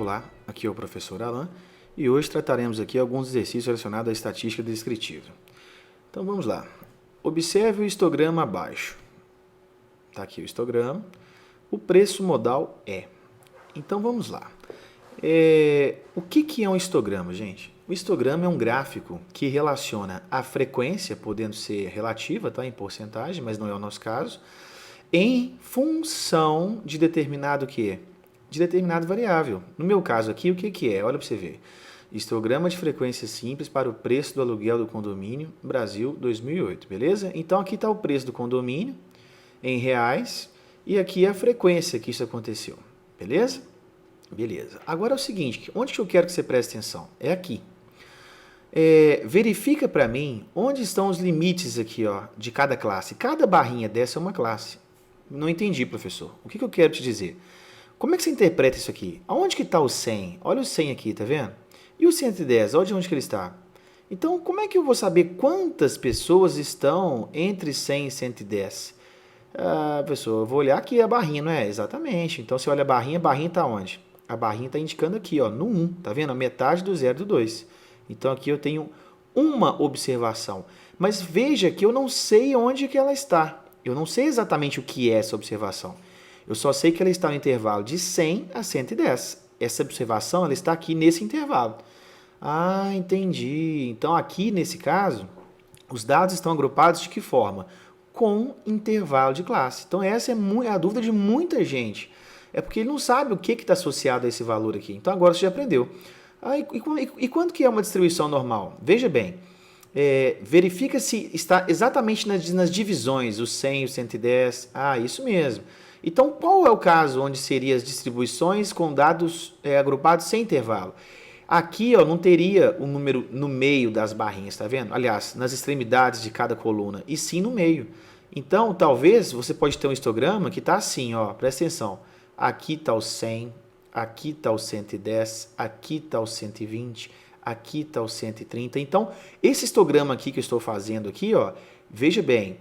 Olá, aqui é o professor Alan e hoje trataremos aqui alguns exercícios relacionados à estatística descritiva. Então vamos lá. Observe o histograma abaixo. Está aqui o histograma. O preço modal é. Então vamos lá. O que é um histograma, gente? O histograma é um gráfico que relaciona a frequência, podendo ser relativa, tá, em porcentagem, mas não é o nosso caso, em função de determinado quê? De determinada variável. No meu caso aqui, o que é? Olha para você ver. Histograma de frequência simples para o preço do aluguel do condomínio Brasil 2008, beleza? Então aqui está o preço do condomínio em reais e aqui é a frequência que isso aconteceu, beleza? Beleza. Agora é o seguinte, onde que eu quero que você preste atenção? É aqui. Verifica para mim onde estão os limites aqui, ó, de cada classe. Cada barrinha dessa é uma classe. Não entendi, professor. O que eu quero te dizer? Como é que você interpreta isso aqui? Aonde que está o 100? Olha o 100 aqui, tá vendo? E o 110? Olha onde que ele está. Então, como é que eu vou saber quantas pessoas estão entre 100 e 110? Pessoal, eu vou olhar aqui a barrinha, não é? Exatamente. Então, você olha a barrinha está onde? A barrinha está indicando aqui, ó, no 1, tá vendo? A metade do 0 do 2. Então, aqui eu tenho uma observação. Mas veja que eu não sei onde que ela está. Eu não sei exatamente o que é essa observação. Eu só sei que ela está no intervalo de 100 a 110. Essa observação ela está aqui nesse intervalo. Ah, entendi. Então, aqui nesse caso, os dados estão agrupados de que forma? Com intervalo de classe. Então, essa é a dúvida de muita gente. É porque ele não sabe o que está associado a esse valor aqui. Então, agora você já aprendeu. E quanto que é uma distribuição normal? Veja bem. Verifica se está exatamente nas divisões, o 100 e o 110. Isso mesmo. Então, qual é o caso onde seriam as distribuições com dados agrupados sem intervalo? Aqui, ó, não teria um número no meio das barrinhas, tá vendo? Aliás, nas extremidades de cada coluna, e sim no meio. Então, talvez você pode ter um histograma que está assim, ó, presta atenção. Aqui está o 100, aqui está o 110, aqui está o 120, aqui está o 130. Então, esse histograma aqui que eu estou fazendo aqui, ó, veja bem,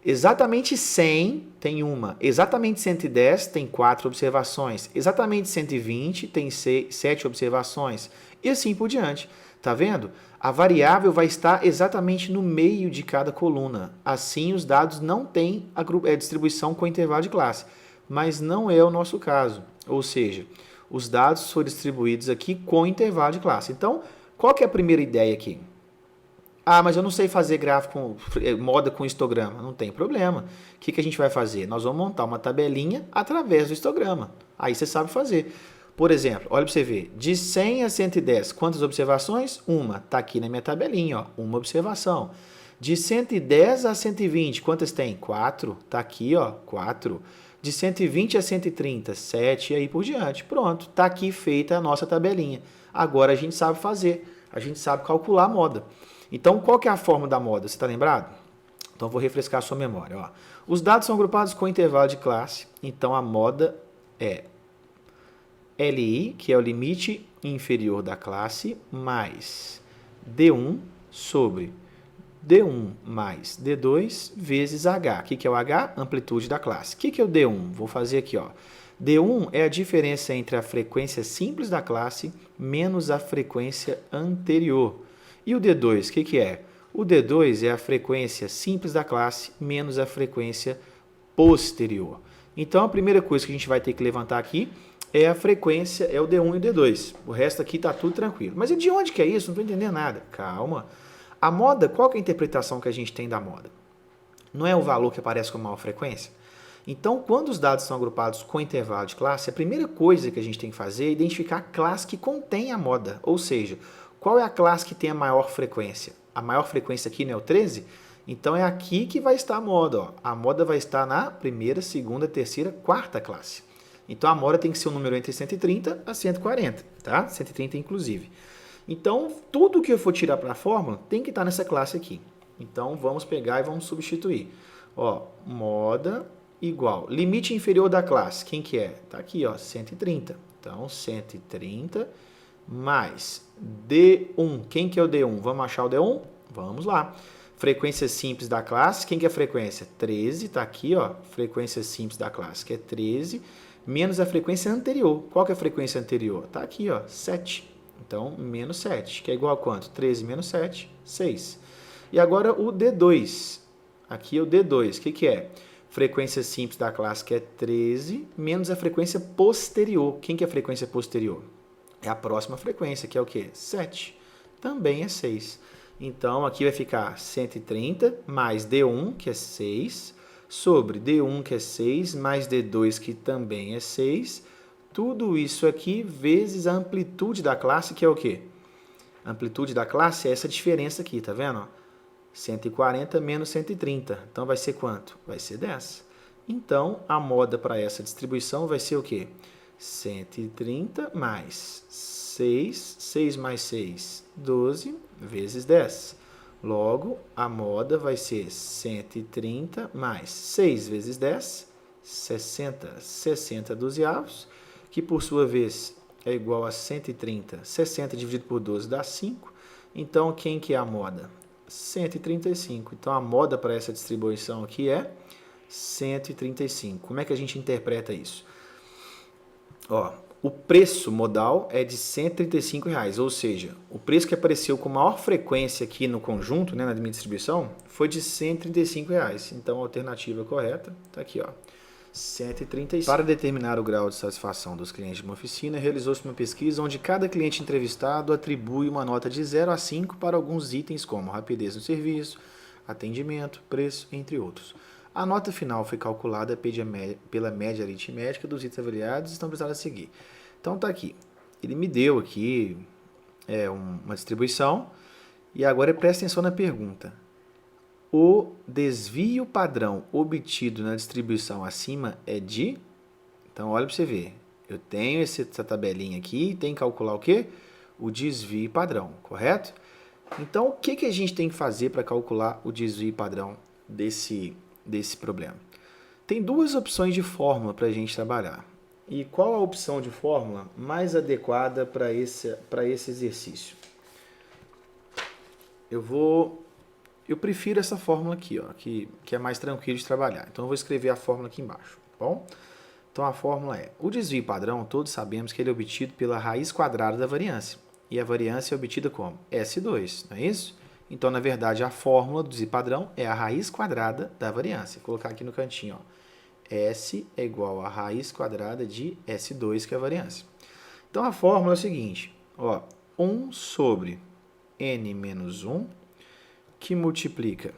exatamente 100 tem uma, exatamente 110 tem 4 observações, exatamente 120 tem 7 observações e assim por diante. Tá vendo? A variável vai estar exatamente no meio de cada coluna. Assim, os dados não têm a distribuição com intervalo de classe, mas não é o nosso caso. Ou seja, os dados foram distribuídos aqui com intervalo de classe. Então, qual que é a primeira ideia aqui? Mas eu não sei fazer gráfico, moda com histograma. Não tem problema. O que a gente vai fazer? Nós vamos montar uma tabelinha através do histograma. Aí você sabe fazer. Por exemplo, olha para você ver. De 100 a 110, quantas observações? Uma. Está aqui na minha tabelinha, ó, uma observação. De 110 a 120, quantas tem? 4. Está aqui, ó, 4. De 120 a 130, 7 e aí por diante. Pronto, está aqui feita a nossa tabelinha. Agora a gente sabe fazer. A gente sabe calcular a moda. Então, qual que é a forma da moda? Você está lembrado? Então, vou refrescar a sua memória. Ó. Os dados são agrupados com intervalo de classe. Então, a moda é LI, que é o limite inferior da classe, mais D1 sobre D1 mais D2 vezes H. O que é o H? Amplitude da classe. O que é o D1? Vou fazer aqui, ó. D1 é a diferença entre a frequência simples da classe menos a frequência anterior. E o D2, o que é? O D2 é a frequência simples da classe menos a frequência posterior. Então, a primeira coisa que a gente vai ter que levantar aqui é a frequência, é o D1 e o D2. O resto aqui está tudo tranquilo. Mas e de onde que é isso? Não estou entendendo nada. Calma. A moda, qual que é a interpretação que a gente tem da moda? Não é o valor que aparece com maior frequência? Então, quando os dados são agrupados com intervalo de classe, a primeira coisa que a gente tem que fazer é identificar a classe que contém a moda. Ou seja, qual é a classe que tem a maior frequência? A maior frequência aqui não é o 13? Então, é aqui que vai estar a moda. Ó. A moda vai estar na primeira, segunda, terceira, quarta classe. Então, a moda tem que ser um número entre 130 a 140, tá? 130 inclusive. Então, tudo que eu for tirar para a fórmula tem que estar nessa classe aqui. Então, vamos pegar e vamos substituir. Ó, moda igual. Limite inferior da classe, quem que é? Está aqui, ó, 130. Então, 130 mais D1. Quem que é o D1? Vamos achar o D1? Vamos lá. Frequência simples da classe, quem que é a frequência? 13, está aqui, ó, frequência simples da classe, que é 13, menos a frequência anterior. Qual que é a frequência anterior? Está aqui, ó, 7. Então, menos 7, que é igual a quanto? 13 menos 7, 6. E agora o D2. Aqui é o D2. O que é? Frequência simples da classe, que é 13, menos a frequência posterior. Quem que é a frequência posterior? É a próxima frequência, que é o quê? 7. Também é 6. Então, aqui vai ficar 130 mais D1, que é 6, sobre D1, que é 6, mais D2, que também é 6. Tudo isso aqui vezes a amplitude da classe, que é o quê? A amplitude da classe é essa diferença aqui, tá vendo? 140 menos 130. Então, vai ser quanto? Vai ser 10. Então, a moda para essa distribuição vai ser o quê? 130 mais 6, 6 mais 6, 12, vezes 10. Logo, a moda vai ser 130 mais 6 vezes 10, 60. 60 dozeavos, que por sua vez é igual a 130. 60 dividido por 12 dá 5. Então, quem que é a moda? 135. Então, a moda para essa distribuição aqui é 135. Como é que a gente interpreta isso? Ó, o preço modal é de R$ 135, ou seja, o preço que apareceu com maior frequência aqui no conjunto, né, na minha distribuição, foi de R$ 135. Então, a alternativa correta está aqui, ó, 135. Para determinar o grau de satisfação dos clientes de uma oficina, realizou-se uma pesquisa onde cada cliente entrevistado atribui uma nota de 0 a 5 para alguns itens como rapidez no serviço, atendimento, preço, entre outros. A nota final foi calculada pela média aritmética dos itens avaliados e estão precisados a seguir. Então está aqui. Ele me deu aqui uma distribuição e agora presta atenção na pergunta. O desvio padrão obtido na distribuição acima é de... Então olha para você ver. Eu tenho essa tabelinha aqui e tem que calcular o quê? O desvio padrão, correto? Então o que a gente tem que fazer para calcular o desvio padrão desse problema? Tem duas opções de fórmula para a gente trabalhar. E qual a opção de fórmula mais adequada para esse exercício? Eu prefiro essa fórmula aqui, ó, que é mais tranquilo de trabalhar. Então eu vou escrever a fórmula aqui embaixo, tá bom? Então a fórmula é: o desvio padrão, todos sabemos que ele é obtido pela raiz quadrada da variância. E a variância é obtida como? S2, não é isso? Então, na verdade, a fórmula do desvio padrão é a raiz quadrada da variância. Vou colocar aqui no cantinho, ó. S é igual a raiz quadrada de S2, que é a variância. Então, a fórmula é o seguinte, ó, 1 sobre n menos 1, que multiplica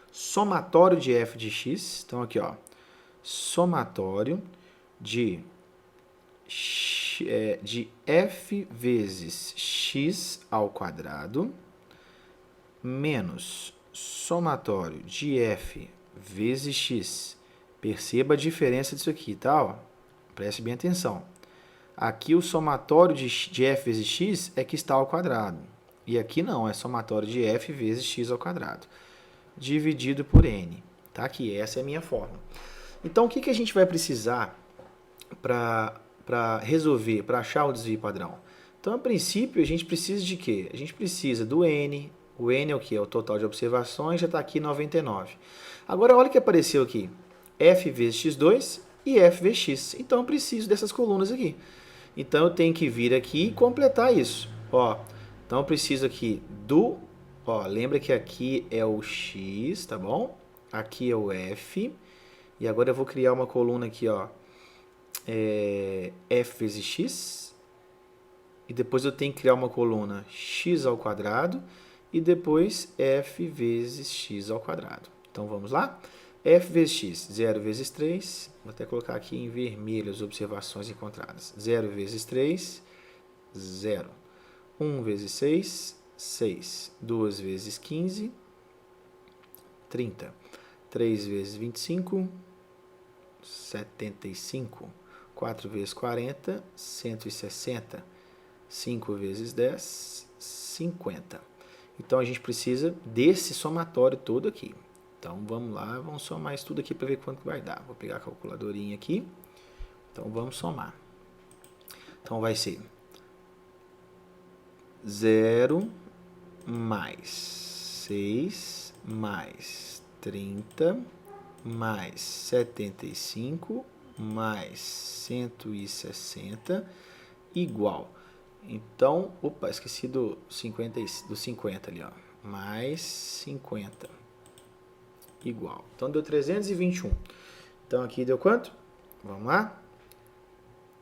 somatório de f de x. Então, aqui, ó, somatório de f vezes x ao quadrado menos somatório de f vezes x. Perceba a diferença disso aqui, tá? Ó, preste bem atenção. Aqui o somatório de f vezes x é que está ao quadrado. E aqui não, é somatório de f vezes x ao quadrado. Dividido por n. Tá aqui, essa é a minha fórmula. Então, o que a gente vai precisar para resolver, para achar o desvio padrão? Então, a princípio, a gente precisa de quê? A gente precisa do n. O n é o quê? É o total de observações, já está aqui 99. Agora, olha o que apareceu aqui. F vezes x2 e f vezes x. Então, eu preciso dessas colunas aqui. Então, eu tenho que vir aqui e completar isso. Ó, então, eu preciso aqui do... Ó, lembra que aqui é o x, tá bom? Aqui é o f. E agora eu vou criar uma coluna aqui, ó. F vezes x. E depois eu tenho que criar uma coluna x ao quadrado. E depois f vezes x ao quadrado. Então, vamos lá? F vezes x, 0 vezes 3. Vou até colocar aqui em vermelho as observações encontradas. 0 vezes 3, 0. 1 vezes 6, 6. 2 vezes 15, 30. 3 vezes 25, 75. 4 vezes 40, 160. 5 vezes 10, 50. Então, a gente precisa desse somatório todo aqui. Então, vamos lá, vamos somar isso tudo aqui para ver quanto vai dar. Vou pegar a calculadorinha aqui. Então, vamos somar. Então, vai ser 0 mais 6 mais 30 mais 75 mais 160 igual. Então, opa, esqueci do 50 ali, ó. Mais 50 igual. Então, deu 321. Então, aqui deu quanto? Vamos lá?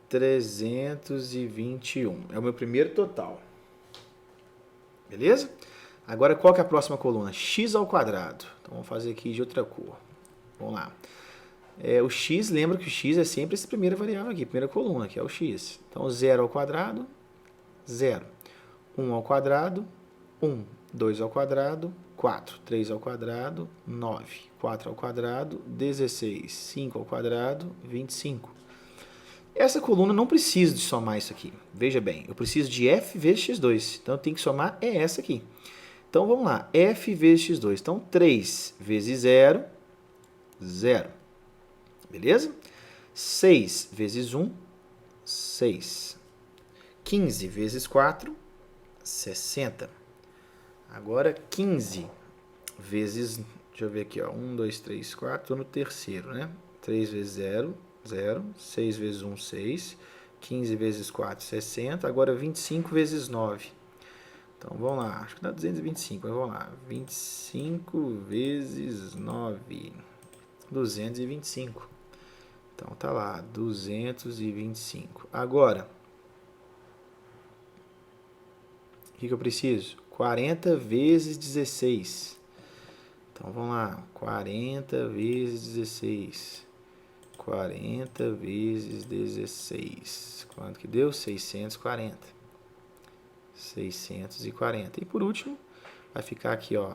321. É o meu primeiro total. Beleza? Agora, qual que é a próxima coluna? X ao quadrado. Então, vamos fazer aqui de outra cor. Vamos lá. O x, lembra que o x é sempre essa primeira variável aqui, primeira coluna, que é o x. Então, 0 ao quadrado, 0. 1 ao quadrado, 1. 2 ao quadrado, 4. 3 ao quadrado, 9. 4 ao quadrado, 16. 5 ao quadrado, 25. Essa coluna não precisa de somar isso aqui. Veja bem, eu preciso de f vezes x2. Então, eu tenho que somar essa aqui. Então, vamos lá. F vezes x2. Então, 3 vezes 0, 0. Beleza? 6 vezes 1, 6. 15 vezes 4, 60. Agora, 15 vezes, deixa eu ver aqui, ó, 1, 2, 3, 4, estou no terceiro, né? 3 vezes 0, 0. 6 vezes 1, 6. 15 vezes 4, 60. Agora, 25 vezes 9. Então, vamos lá. Acho que dá 225, mas vamos lá. 25 vezes 9. 225. Então, tá lá, 225. Agora, o que eu preciso? 40 vezes 16. Então, vamos lá, 40 vezes 16. 40 vezes 16. Quanto que deu? 640. 640. E por último, vai ficar aqui, ó,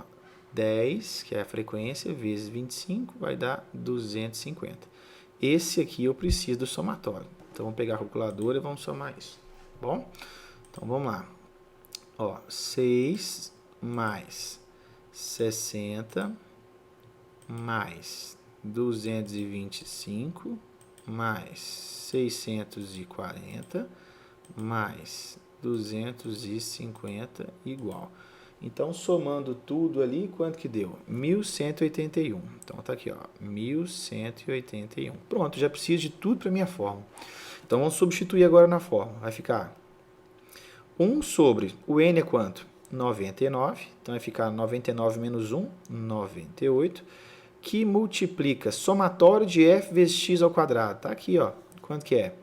10, que é a frequência, vezes 25, vai dar 250. Esse aqui eu preciso do somatório. Então, vamos pegar a calculadora e vamos somar isso. Tá bom? Então, vamos lá. Ó, 6 mais 60 mais 225 mais 640 mais 250 igual. Então, somando tudo ali, quanto que deu? 1.181. Então, tá aqui, ó, 1.181. Pronto, já preciso de tudo para minha fórmula. Então, vamos substituir agora na fórmula. Vai ficar 1 sobre, o n é quanto? 99. Então, vai ficar 99 menos 1, 98. Que multiplica somatório de f vezes x ao quadrado. Tá aqui, ó. Quanto que é?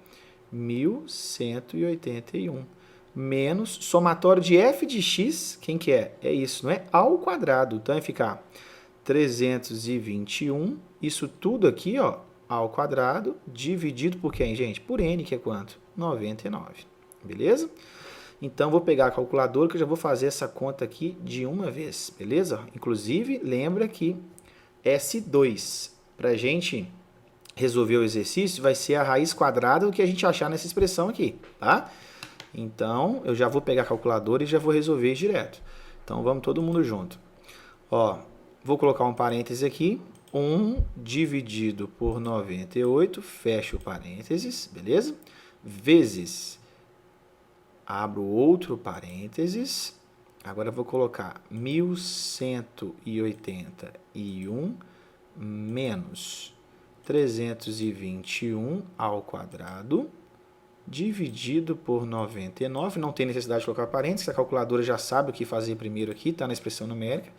1.181. Menos somatório de f de x, quem que é? É isso, não é? Ao quadrado. Então, vai ficar 321, isso tudo aqui, ó, ao quadrado, dividido por quem, gente? Por n, que é quanto? 99. Beleza? Então, vou pegar a calculadora que eu já vou fazer essa conta aqui de uma vez, beleza? Inclusive, lembra que S2, para a gente resolver o exercício, vai ser a raiz quadrada do que a gente achar nessa expressão aqui, tá? Então, eu já vou pegar a calculadora e já vou resolver direto. Então, vamos todo mundo junto. Ó, vou colocar um parêntese aqui. 1 dividido por 98, fecho o parênteses, beleza? Vezes, abro outro parênteses. Agora, eu vou colocar 1.181 menos 321 ao quadrado, dividido por 99, não tem necessidade de colocar parênteses, a calculadora já sabe o que fazer primeiro aqui, está na expressão numérica,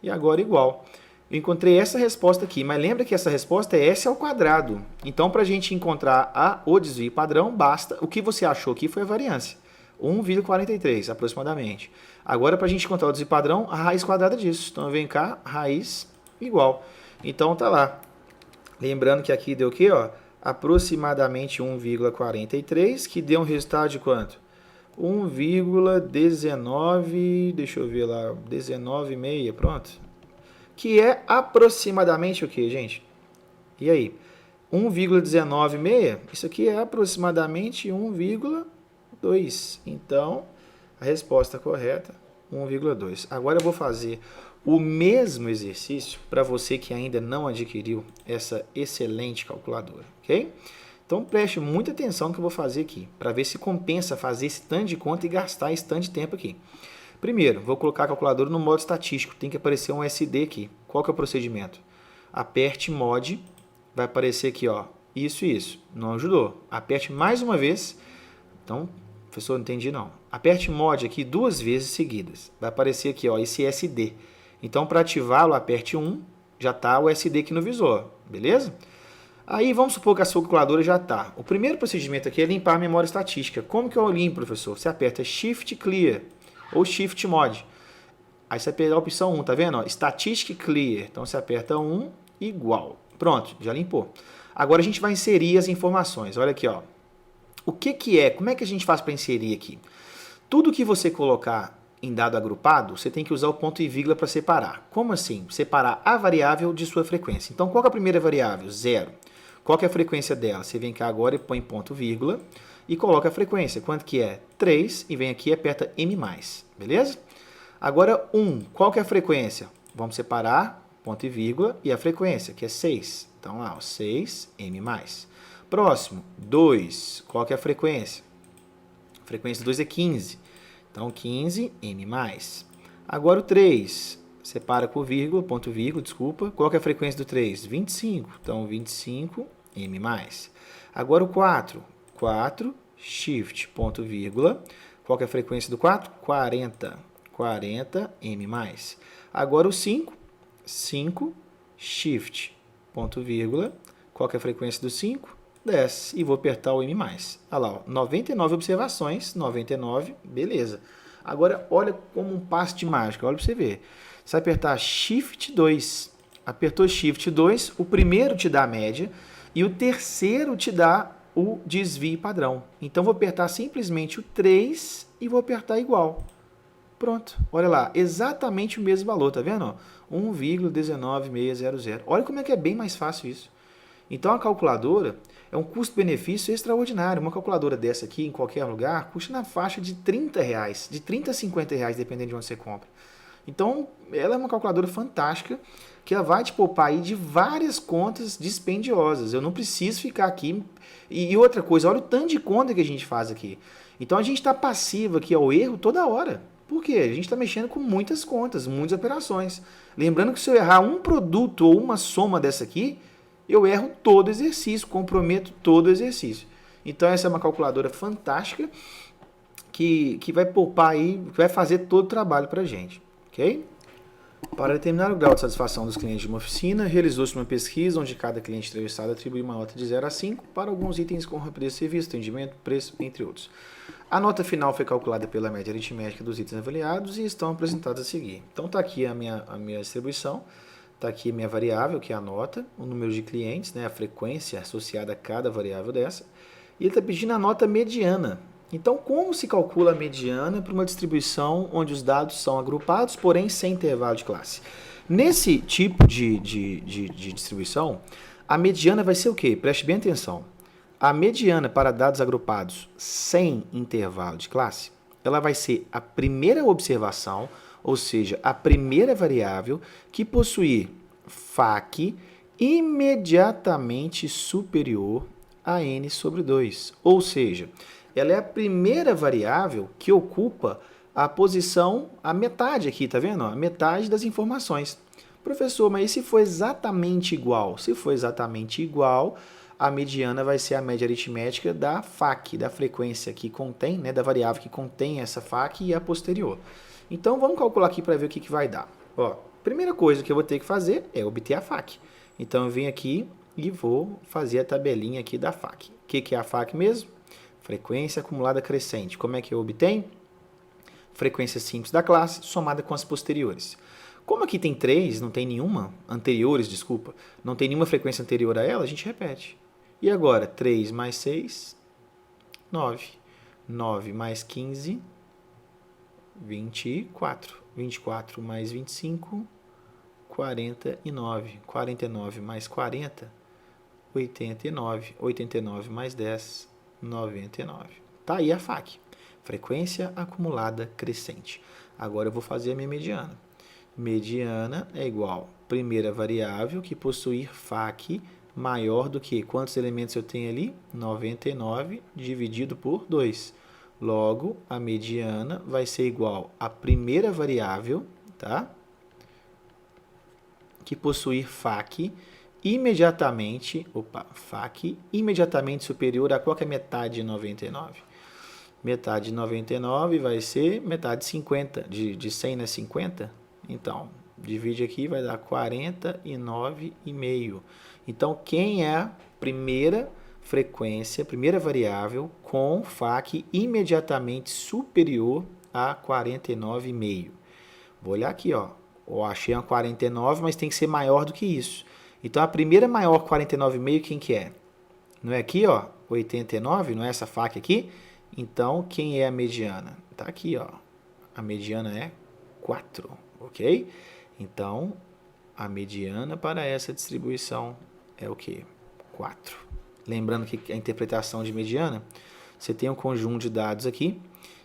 e agora igual. Eu encontrei essa resposta aqui, mas lembra que essa resposta é S ao quadrado. Então, para a gente encontrar o desvio padrão, basta, o que você achou aqui foi a variância, 1,43 aproximadamente. Agora, para a gente encontrar o desvio padrão, a raiz quadrada disso. Então, vem cá, raiz igual. Então, tá lá. Lembrando que aqui deu o quê, ó? Aproximadamente 1,43, que deu um resultado de quanto? 1,19, deixa eu ver lá, 19,6, pronto. Que é aproximadamente o que, gente? E aí? 1,196, isso aqui é aproximadamente 1,2. Então, a resposta correta, 1,2. Agora eu vou fazer o mesmo exercício para você que ainda não adquiriu essa excelente calculadora, ok? Então preste muita atenção no que eu vou fazer aqui, para ver se compensa fazer esse tanto de conta e gastar esse tanto de tempo aqui. Primeiro, vou colocar a calculadora no modo estatístico, tem que aparecer um SD aqui. Qual que é o procedimento? Aperte mod, vai aparecer aqui, ó, Isso. Não ajudou. Aperte mais uma vez. Então, professor, não entendi não. Aperte mod aqui 2 vezes seguidas. Vai aparecer aqui, ó, esse SD. Então, para ativá-lo, aperte 1. Já está o SD aqui no visor, beleza? Aí, vamos supor que a sua calculadora já está. O primeiro procedimento aqui é limpar a memória estatística. Como que eu limpo, professor? Você aperta Shift Clear ou Shift Mod. Aí você vai pegar a opção 1, tá vendo? Ó, Statistic Clear. Então, você aperta 1, igual. Pronto, já limpou. Agora, a gente vai inserir as informações. Olha aqui, ó. O que é? Como é que a gente faz para inserir aqui? Tudo que você colocar em dado agrupado, você tem que usar o ponto e vírgula para separar. Como assim? Separar a variável de sua frequência. Então, qual é a primeira variável? 0. Qual que é a frequência dela? Você vem cá agora e põe ponto vírgula e coloca a frequência. Quanto que é? 3. E vem aqui e aperta M+. Beleza? Agora, 1. Qual que é a frequência? Vamos separar ponto e vírgula e a frequência, que é 6. Então, lá, 6, M+. Próximo, 2. Qual que é a frequência? A frequência do 2 é 15. Então, 15, M+. Agora o 3. Separa por vírgula, ponto vírgula, desculpa. Qual que é a frequência do 3? 25. Então, 25, M+. Agora o 4. 4, shift, ponto vírgula. Qual que é a frequência do 4? 40. 40, M+. Agora o 5. 5, shift, ponto vírgula. Qual que é a frequência do 5? 10. E vou apertar o M+. Olha lá, ó, 99 observações, 99, beleza. Agora, olha como um passe de mágica, olha para você ver. Você vai apertar Shift 2. Apertou Shift 2, o primeiro te dá a média e o terceiro te dá o desvio padrão. Então, vou apertar simplesmente o 3 e vou apertar igual. Pronto, olha lá, exatamente o mesmo valor, tá vendo? 1,19600. Olha como é que é bem mais fácil isso. Então, a calculadora é um custo-benefício extraordinário. Uma calculadora dessa aqui, em qualquer lugar, custa na faixa de R$30, de 30 a R$50, dependendo de onde você compra. Então, ela é uma calculadora fantástica, que ela vai te poupar aí de várias contas dispendiosas. Eu não preciso ficar aqui. E outra coisa, olha o tanto de conta que a gente faz aqui. Então, a gente está passivo aqui ao erro toda hora. Por quê? A gente está mexendo com muitas contas, muitas operações. Lembrando que se eu errar um produto ou uma soma dessa aqui, eu erro todo exercício, comprometo todo exercício. Então, essa é uma calculadora fantástica que vai poupar aí, que vai fazer todo o trabalho para a gente. Ok? Para determinar o grau de satisfação dos clientes de uma oficina, realizou-se uma pesquisa onde cada cliente entrevistado atribuiu uma nota de 0 a 5 para alguns itens como rapidez de serviço, atendimento, preço, entre outros. A nota final foi calculada pela média aritmética dos itens avaliados e estão apresentados a seguir. Então, está aqui a minha distribuição. Está aqui a minha variável, que é a nota, o número de clientes, né, a frequência associada a cada variável dessa. E ele está pedindo a nota mediana. Então, como se calcula a mediana para uma distribuição onde os dados são agrupados, porém sem intervalo de classe? Nesse tipo de distribuição, a mediana vai ser o quê? Preste bem atenção. A mediana para dados agrupados sem intervalo de classe, ela vai ser a primeira observação, ou seja, a primeira variável que possuir FAQ imediatamente superior a n sobre 2. Ou seja, ela é a primeira variável que ocupa a posição, a metade aqui, tá vendo? A metade das informações. Professor, mas e se for exatamente igual? Se for exatamente igual, a mediana vai ser a média aritmética da FAQ, da frequência que contém, né, da variável que contém essa FAQ e a posterior. Então, vamos calcular aqui para ver o que vai dar. Ó, primeira coisa que eu vou ter que fazer é obter a FAQ. Então, eu venho aqui e vou fazer a tabelinha aqui da FAQ. O que é a FAQ mesmo? Frequência acumulada crescente. Como é que eu obtenho? Frequência simples da classe somada com as posteriores. Como aqui tem 3, não tem nenhuma, anteriores, desculpa, não tem nenhuma frequência anterior a ela, a gente repete. E agora, 3 mais 6, 9. 9 mais 15, 24. 24 mais 25, 49. 49 mais 40, 89. 89 mais 10, 99. Tá aí a FAQ. Frequência acumulada crescente. Agora eu vou fazer a minha mediana. Mediana é igual a primeira variável que possuir FAQ maior do que quantos elementos eu tenho ali? 99 dividido por 2. Logo, a mediana vai ser igual à primeira variável, tá? Que possuir FAQ imediatamente, FAQ imediatamente superior a qual que é metade de 99? Metade de 99 vai ser metade de 50, de 100 não é 50? Então, divide aqui, vai dar 49,5. Então, quem é a primeira frequência, primeira variável com FAQ imediatamente superior a 49,5? Vou olhar aqui, ó. Eu achei uma 49, mas tem que ser maior do que isso. Então, a primeira maior 49,5, quem que é? Não é aqui, ó, 89, não é essa FAQ aqui? Então, quem é a mediana? Tá aqui, ó. A mediana é 4, ok? Então, a mediana para essa distribuição é o quê? 4. Lembrando que a interpretação de mediana, você tem um conjunto de dados aqui,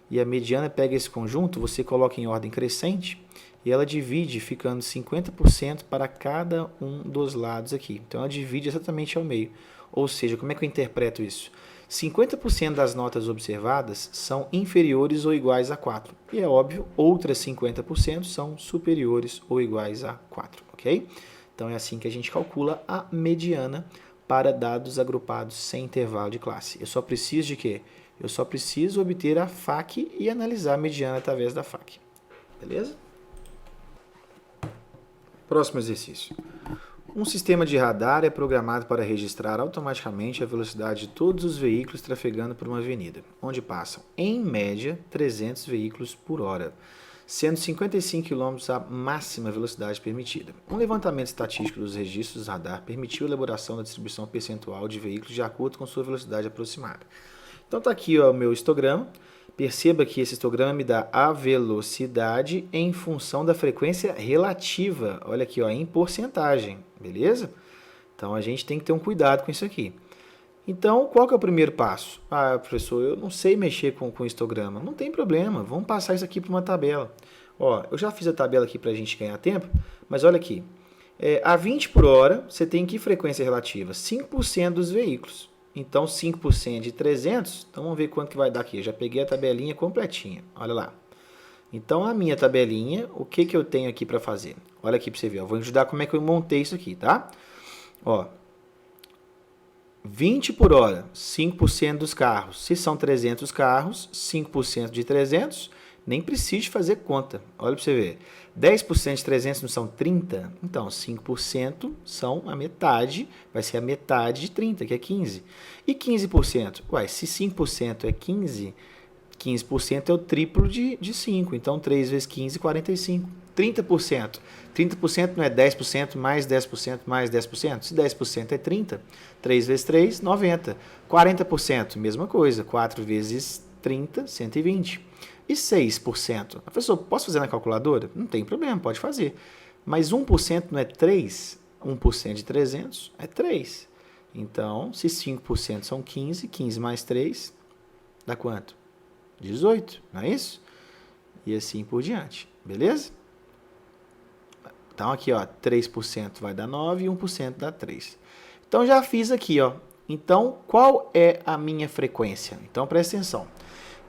e a mediana pega esse conjunto, você coloca em ordem crescente, e ela divide, ficando 50% para cada um dos lados aqui. Então, ela divide exatamente ao meio. Ou seja, como é que eu interpreto isso? 50% das notas observadas são inferiores ou iguais a 4. E é óbvio, outras 50% são superiores ou iguais a 4, ok? Então, é assim que a gente calcula a mediana para dados agrupados sem intervalo de classe. Eu só preciso de quê? Eu só preciso obter a FAQ e analisar a mediana através da FAQ. Beleza? Próximo exercício. Um sistema de radar é programado para registrar automaticamente a velocidade de todos os veículos trafegando por uma avenida, onde passam, em média, 300 veículos por hora, sendo 55 km a máxima velocidade permitida. Um levantamento estatístico dos registros do radar permitiu a elaboração da distribuição percentual de veículos de acordo com sua velocidade aproximada. Então está aqui ó, o meu histograma. Perceba que esse histograma me dá a velocidade em função da frequência relativa. Olha aqui, ó, em porcentagem, beleza? Então, a gente tem que ter um cuidado com isso aqui. Então, qual que é o primeiro passo? Ah, professor, eu não sei mexer com histograma. Não tem problema, vamos passar isso aqui para uma tabela. Ó, eu já fiz a tabela aqui para a gente ganhar tempo, mas olha aqui. A 20 por hora, você tem que frequência relativa? 5% dos veículos. Então, 5% de 300, então vamos ver quanto que vai dar aqui. Eu já peguei a tabelinha completinha, olha lá. Então, a minha tabelinha, o que eu tenho aqui para fazer? Olha aqui para você ver, eu vou ajudar como é que eu montei isso aqui, tá? Ó, 20 por hora, 5% dos carros. Se são 300 carros, 5% de 300, nem precisa fazer conta. Olha para você ver. 10% de 300 não são 30? Então, 5% são a metade, vai ser a metade de 30, que é 15. E 15%? Ué, se 5% é 15, 15% é o triplo de 5. Então, 3 vezes 15, 45. 30%. 30% não é 10% mais 10% mais 10%? Se 10% é 30, 3 vezes 3, 90. 40%, mesma coisa. 4 vezes 30, 120. E 6%? Professor, posso fazer na calculadora? Não tem problema, pode fazer. Mas 1% não é 3? 1% de 300 é 3. Então, se 5% são 15, 15 mais 3, dá quanto? 18, não é isso? E assim por diante, beleza? Então, aqui, ó, 3% vai dar 9 e 1% dá 3. Então, já fiz aqui, ó. Então, qual é a minha frequência? Então, presta atenção.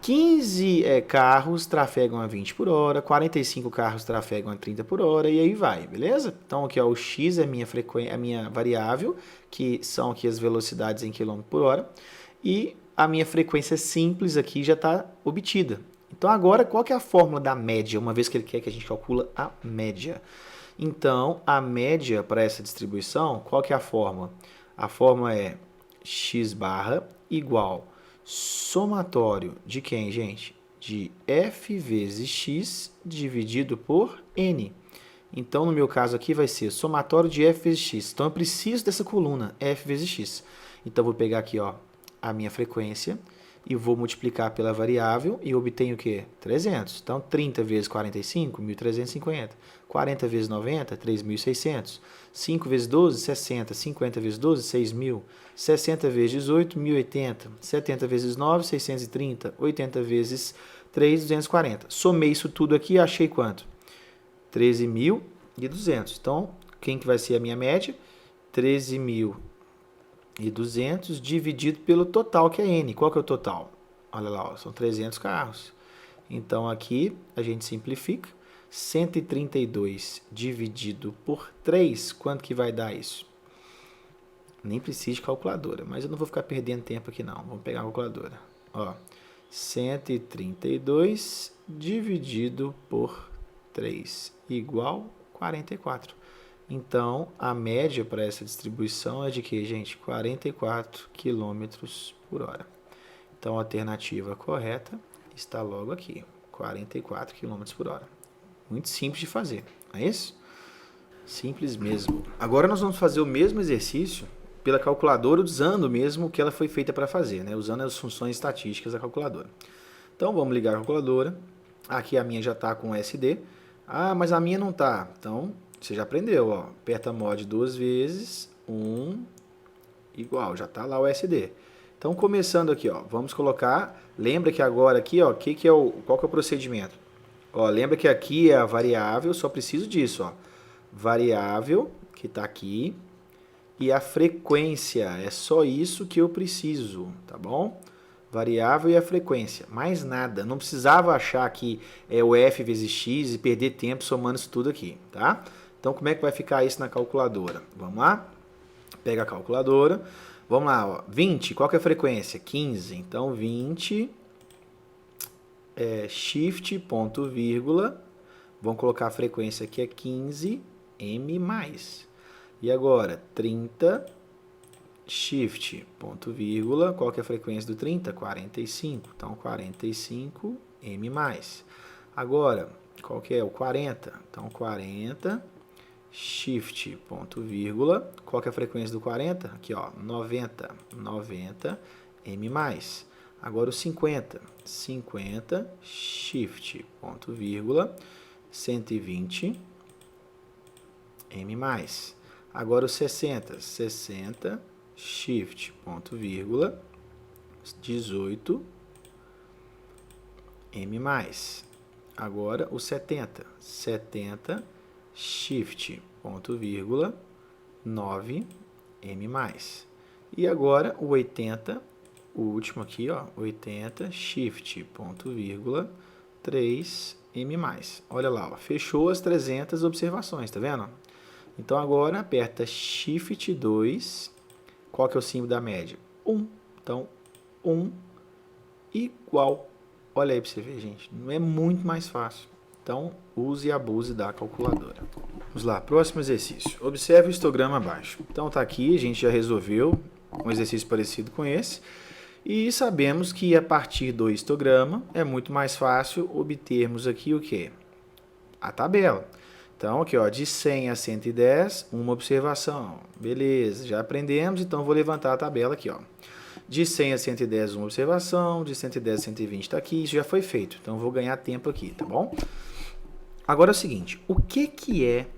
15 carros trafegam a 20 por hora, 45 carros trafegam a 30 por hora e aí vai, beleza? Então aqui ó, o x é a minha variável, que são aqui as velocidades em km por hora, e a minha frequência simples aqui já está obtida. Então agora qual que é a fórmula da média, uma vez que ele quer que a gente calcula a média? Então a média para essa distribuição, qual que é a fórmula? A fórmula é x barra igual somatório de quem, gente? De f vezes x dividido por n. Então, no meu caso aqui vai ser somatório de f vezes x. Então, eu preciso dessa coluna, f vezes x. Então, eu vou pegar aqui ó, a minha frequência e vou multiplicar pela variável e obtenho o quê? 300. Então, 30 vezes 45, 1.350. 40 vezes 90, 3.600. 5 vezes 12, 60. 50 vezes 12, 6.000. 60 vezes 18, 1.080. 70 vezes 9, 630. 80 vezes 3, 240. Somei isso tudo aqui e achei quanto? 13.200. Então, quem que vai ser a minha média? 13.200 dividido pelo total, que é N. Qual que é o total? Olha lá, ó, são 300 carros. Então, aqui a gente simplifica. 132 dividido por 3, quanto que vai dar isso? Nem precisa de calculadora, mas eu não vou ficar perdendo tempo aqui não. Vamos pegar a calculadora. Ó, 132 dividido por 3 igual 44. Então, a média para essa distribuição é de que, gente? 44 km por hora. Então, a alternativa correta está logo aqui, 44 km por hora. Muito simples de fazer, não é isso? Simples mesmo. Agora nós vamos fazer o mesmo exercício pela calculadora, usando mesmo o que ela foi feita para fazer, né? Usando as funções estatísticas da calculadora. Então, vamos ligar a calculadora. Aqui a minha já está com SD. Ah, mas a minha não está. Então, você já aprendeu, ó. Aperta mod 2 vezes, 1 igual, já está lá o SD. Então, começando aqui, ó, vamos colocar, lembra que agora aqui, ó, qual que é o procedimento? Ó, lembra que aqui é a variável, só preciso disso, ó. Variável, que está aqui, e a frequência, é só isso que eu preciso, tá bom? Variável e a frequência, mais nada, não precisava achar que é o f vezes x e perder tempo somando isso tudo aqui, tá? Então, como é que vai ficar isso na calculadora? Vamos lá? Pega a calculadora, vamos lá, ó, 20, qual que é a frequência? 15, então 20, shift, ponto, vírgula, vamos colocar a frequência aqui é 15, m+. E agora, 30, shift, ponto, vírgula, qual que é a frequência do 30? 45, então 45, m+. Agora, qual que é o 40? Então 40, shift, ponto, vírgula, qual que é a frequência do 40? Aqui, ó, 90, 90, m+. Agora o 50, 50, shift, ponto, vírgula, 120, m+. Agora o 60, 60, shift, ponto, vírgula, 18, m+. Agora o 70, 70, shift, ponto, vírgula, 9, m+. E agora o 80, o último aqui, ó, 80, shift, ponto, vírgula, 3, m+. Olha lá, ó, fechou as 300 observações, tá vendo? Então, agora aperta Shift 2. Qual que é o símbolo da média? 1. Então, 1 igual. Olha aí para você ver, gente. Não é muito mais fácil. Então, use e abuse da calculadora. Vamos lá, próximo exercício. Observe o histograma abaixo. Então, tá aqui, a gente já resolveu um exercício parecido com esse. E sabemos que a partir do histograma é muito mais fácil obtermos aqui o quê? A tabela. Então, aqui, ó, de 100 a 110, uma observação. Beleza, já aprendemos, então vou levantar a tabela aqui, ó. De 100 a 110, uma observação, de 110 a 120 está aqui, isso já foi feito. Então, vou ganhar tempo aqui, tá bom? Agora é o seguinte, o que é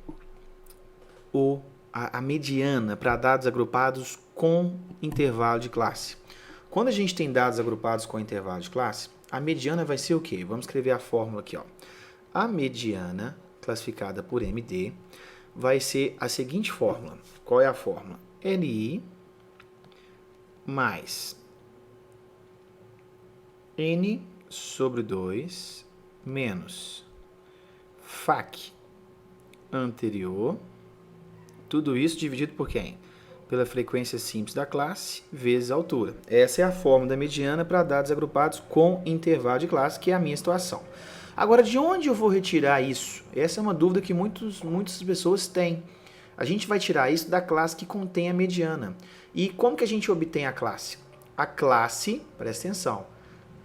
a mediana para dados agrupados com intervalo de classe? Quando a gente tem dados agrupados com intervalo de classe, a mediana vai ser o quê? Vamos escrever a fórmula aqui, ó. A mediana classificada por MD, vai ser a seguinte fórmula. Qual é a fórmula? NI mais N sobre 2 menos FAC anterior, tudo isso dividido por quem? Pela frequência simples da classe vezes a altura. Essa é a fórmula da mediana para dados agrupados com intervalo de classe, que é a minha situação. Agora, de onde eu vou retirar isso? Essa é uma dúvida que muitas pessoas têm. A gente vai tirar isso da classe que contém a mediana. E como que a gente obtém a classe? A classe, presta atenção,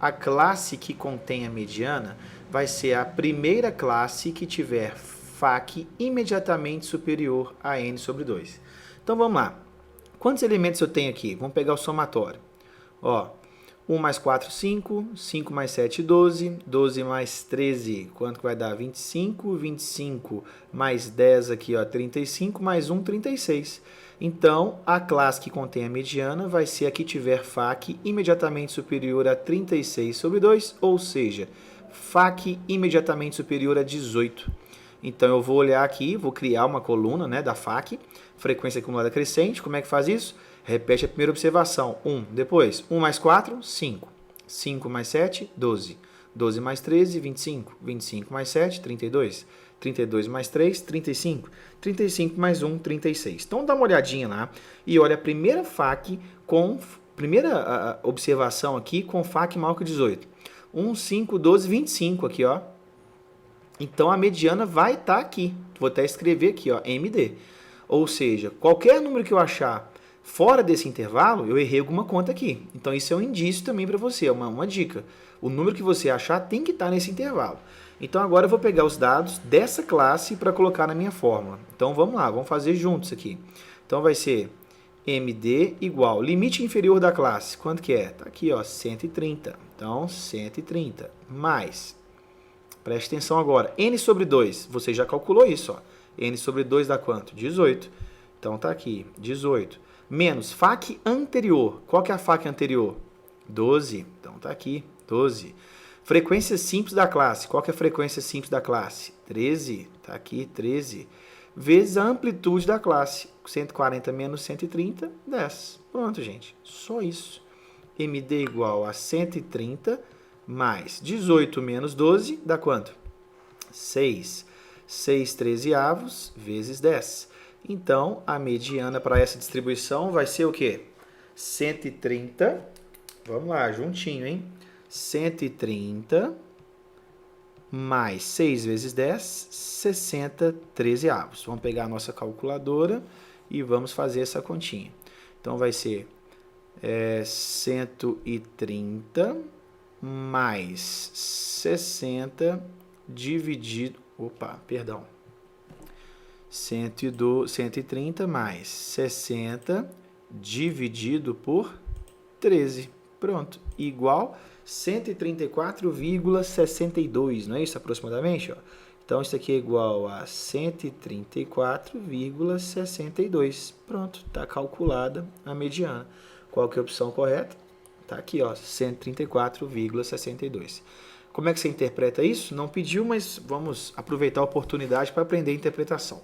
a classe que contém a mediana vai ser a primeira classe que tiver FAC imediatamente superior a N sobre 2. Então, vamos lá. Quantos elementos eu tenho aqui? Vamos pegar o somatório. Ó, 1 mais 4, 5. 5 mais 7, 12. 12 mais 13, quanto que vai dar? 25. 25 mais 10 aqui, ó, 35. Mais 1, 36. Então, a classe que contém a mediana vai ser a que tiver FAC imediatamente superior a 36 sobre 2, ou seja, FAC imediatamente superior a 18. Então, eu vou olhar aqui, vou criar uma coluna, né, da FAC, frequência acumulada crescente. Como é que faz isso? Repete a primeira observação, 1. Depois, 1 mais 4, 5. 5 mais 7, 12. 12 mais 13, 25. 25 mais 7, 32. 32 mais 3, 35. 35 mais 1, 36. Então dá uma olhadinha lá e olha a primeira FAQ com... Primeira observação aqui com FAQ maior que 18. 1, 5, 12, 25 aqui, ó. Então a mediana vai estar aqui. Vou até escrever aqui, ó, MD. Ou seja, qualquer número que eu achar fora desse intervalo, eu errei alguma conta aqui. Então isso é um indício também para você, é uma dica. O número que você achar tem que estar nesse intervalo. Então agora eu vou pegar os dados dessa classe para colocar na minha fórmula. Então vamos lá, vamos fazer juntos aqui. Então vai ser MD igual, limite inferior da classe, quanto que é? Está aqui, ó, 130. Então 130 mais, preste atenção agora, N sobre 2, você já calculou isso, ó. N sobre 2 dá quanto? 18. Então tá aqui, 18. Menos FAQ anterior. Qual que é a FAQ anterior? 12. Então tá aqui, 12. Frequência simples da classe. Qual que é a frequência simples da classe? 13. Tá aqui, 13. Vezes a amplitude da classe. 140 menos 130, 10. Pronto, gente. Só isso. MD igual a 130 mais 18 menos 12 dá quanto? 6. 6 trezeavos vezes 10. Então, a mediana para essa distribuição vai ser o quê? 130. Vamos lá, juntinho, hein? 130 mais 6 vezes 10, 60 trezeavos. Vamos pegar a nossa calculadora e vamos fazer essa continha. Então, vai ser 130 mais 60 dividido... Opa, perdão. 130 mais 60 dividido por 13. Pronto. Igual 134,62. Não é isso aproximadamente? Ó? Então, isso aqui é igual a 134,62. Pronto. Está calculada a mediana. Qual que é a opção correta? Está aqui, ó, 134,62. Como é que você interpreta isso? Não pediu, mas vamos aproveitar a oportunidade para aprender a interpretação.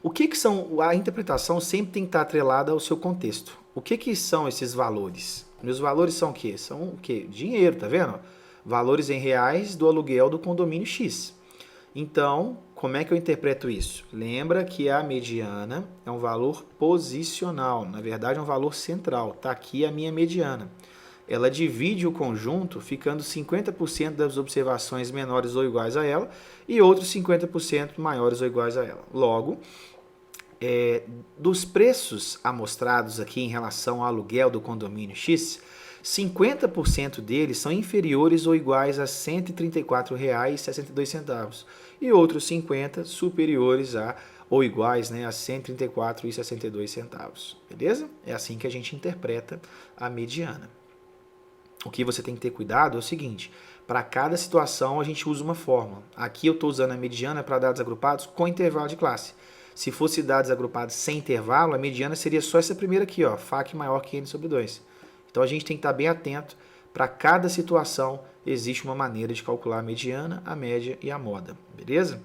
O que são... A interpretação sempre tem que estar atrelada ao seu contexto. O que são esses valores? Meus valores são o quê? São o quê? Dinheiro, tá vendo? Valores em reais do aluguel do condomínio X. Então, como é que eu interpreto isso? Lembra que a mediana é um valor posicional. Na verdade, é um valor central. Está aqui a minha mediana. Ela divide o conjunto, ficando 50% das observações menores ou iguais a ela e outros 50% maiores ou iguais a ela. Logo, dos preços amostrados aqui em relação ao aluguel do condomínio X, 50% deles são inferiores ou iguais a R$ 134,62 e outros 50% superiores a ou iguais, né, a R$ 134,62. Beleza? É assim que a gente interpreta a mediana. O que você tem que ter cuidado é o seguinte, para cada situação a gente usa uma fórmula. Aqui eu estou usando a mediana para dados agrupados com intervalo de classe. Se fosse dados agrupados sem intervalo, a mediana seria só essa primeira aqui, ó, FAQ maior que N sobre 2. Então a gente tem que estar bem atento, para cada situação existe uma maneira de calcular a mediana, a média e a moda, beleza?